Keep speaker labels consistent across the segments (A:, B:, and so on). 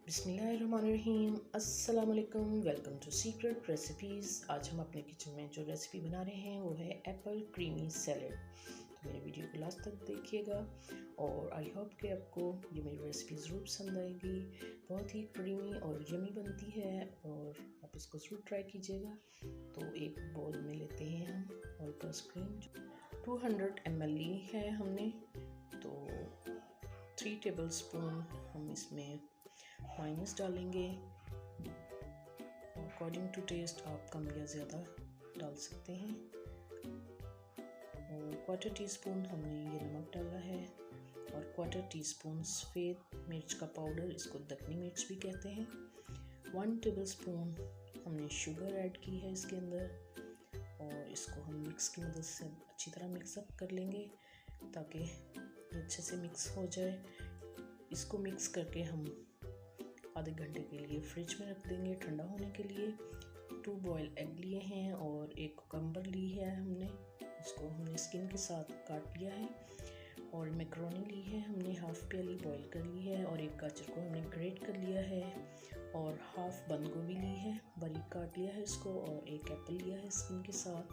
A: बिस्मिल्लाहिर्रहमानिर्रहीम। अस्सलाम वालेकुम। Welcome to secret recipes. आज हम अपने किचन में जो रेसिपी बना रहे हैं वो है एप्पल क्रीमी सैलेड। तो मेरे वीडियो को लास्ट तक देखिएगा और आई होप कि आपको ये मेरी रेसिपी ज़रूर पसंद आएगी। बहुत ही क्रीमी और यमी बनती है और आप इसको ज़रूर ट्राई कीजिएगा। तो एक बोल में लेते हैं हम ऑल पर्पस क्रीम 200 ml ली है हमने। तो 3 टेबलस्पून हम इसमें माइनस डालेंगे। अकॉर्डिंग टू टेस्ट आप कम या ज़्यादा डाल सकते हैं। और 1/4 टीस्पून हमने ये नमक डाला है और 1/4 टीस्पून सफ़ेद मिर्च का पाउडर, इसको दखनी मिर्च भी कहते हैं। 1 टेबलस्पून हमने शुगर ऐड की है इसके अंदर और इसको हम मिक्स की मदद से अच्छी तरह मिक्सअप कर लेंगे ताकि अच्छे से मिक्स हो जाए। इसको मिक्स करके हम आधे घंटे के लिए फ्रिज में रख देंगे ठंडा होने के लिए। 2 बॉयल एग लिए हैं और 1 कुकम्बर ली है हमने, इसको हमने स्किन के साथ काट लिया है। और मैकरोनी ली है हमने, हाफ़ प्याली बॉयल कर ली है और 1 गाजर को हमने ग्रेट कर लिया है और हाफ़ बंद गोभी ली है, बारीक काट लिया है इसको और 1 एप्पल लिया है स्किन के साथ।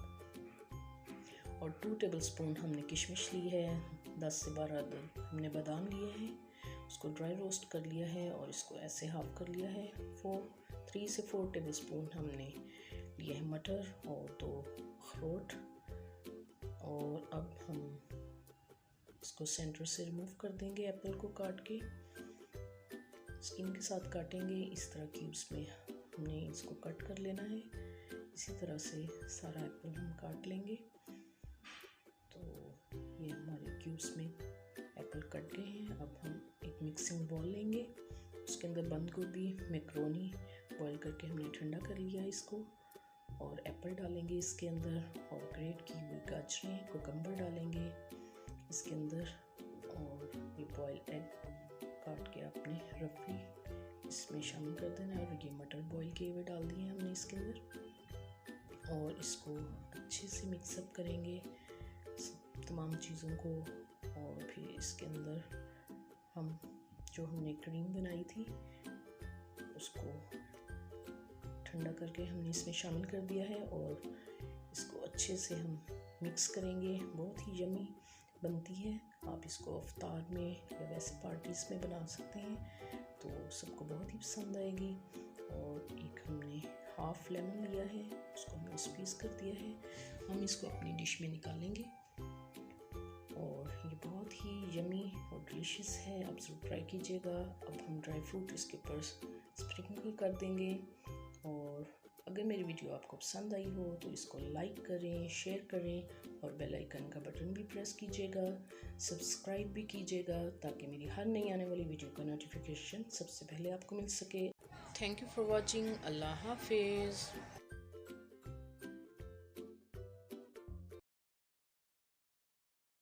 A: और 2 टेबलस्पून हमने किशमिश ली है, 10 से 12 हमने बादाम लिए हैं, उसको ड्राई रोस्ट कर लिया है और इसको ऐसे हाफ कर लिया है। 3 से 4 टेबलस्पून हमने लिए हैं मटर और 2 अखरोट। और अब हम इसको सेंटर से रिमूव कर देंगे। एप्पल को काट के स्किन के साथ काटेंगे, इस तरह क्यूब्स में हमने इसको कट कर लेना है। इसी तरह से सारा एप्पल हम काट लेंगे। तो ये हमारे क्यूब्स में एप्पल कट गए हैं। अब हम एक मिक्सिंग बाउल लेंगे, उसके अंदर बंद गोभी मैकरोनी बॉईल करके हमने ठंडा कर लिया इसको और एप्पल डालेंगे इसके अंदर और ग्रेट की हुई गाजरें कुकम्बर डालेंगे इसके अंदर और ये बॉयल एग काट के आपने रफली इसमें शामिल कर देना है। और ये मटर बॉईल किए हुए डाल दिए हमने इसके अंदर और इसको अच्छे से मिक्सअप करेंगे तमाम चीज़ों को। और फिर इसके अंदर हम जो हमने क्रीम बनाई थी उसको ठंडा करके हमने इसमें शामिल कर दिया है और इसको अच्छे से हम मिक्स करेंगे। बहुत ही यमी बनती है। आप इसको इफ्तार में या वैसे पार्टीज़ में बना सकते हैं तो सबको बहुत ही पसंद आएगी। और एक हमने हाफ़ लेमन लिया है, उसको हमने स्क्वीज कर दिया है। हम इसको अपनी डिश में निकालेंगे और ये बहुत ही यमी और डिलीशियस है, आप ज़रूर ट्राई कीजिएगा। अब हम ड्राई फ्रूट इसके ऊपर स्प्रिंकल कर देंगे। और अगर मेरी वीडियो आपको पसंद आई हो तो इसको लाइक करें, शेयर करें और बेल आइकन का बटन भी प्रेस कीजिएगा। सब्सक्राइब भी कीजिएगा ताकि मेरी हर नई आने वाली वीडियो का नोटिफिकेशन सबसे पहले आपको मिल सके। Thank you for watching. अल्लाह हाफिज़।